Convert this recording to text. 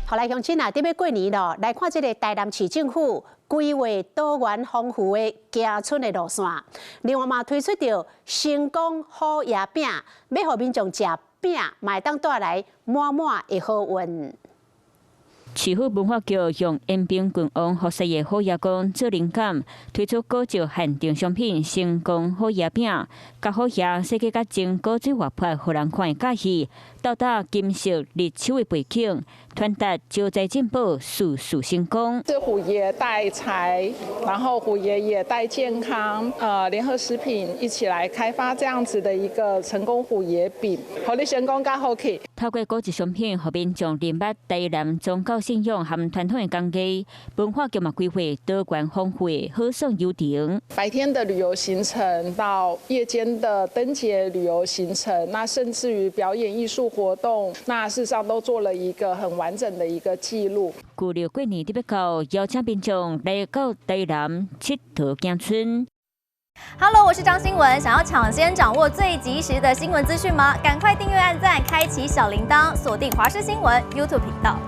后来乡亲啊，伫要过年咯，来看这个台南市政府规划多元丰富的行春的路线。另外嘛，推出着成功好夜饼，要互民众食饼，嘛会当带来满满的好运。市府文化局用延平郡王服饰的好夜光做灵感，推出古石限定商品成功好夜饼，甲好夜设计甲真古锥活泼，互人看会喜喜。到达金色日手的背景，传达招财进宝，事事成功。是虎爷带财，然后虎爷也带健康，联合食品一起来开发这样子的一个成功虎爷饼，互你成功甲好去。透过古质商品，互民众认捌台南宗教信仰和传统的工艺。文化局嘛规划多元丰富的好爽游程，白天的旅游行程到夜间的灯节旅游行程，那甚至于表演艺术活动，那事实上都做了一个很完整的一个记录。旧历过年特别到，邀请民众来到台南佚佗行春。Hello， 我是张新文。想要抢先掌握最及时的新闻资讯吗？赶快订阅、按赞、开启小铃铛，锁定华视新闻 YouTube 频道。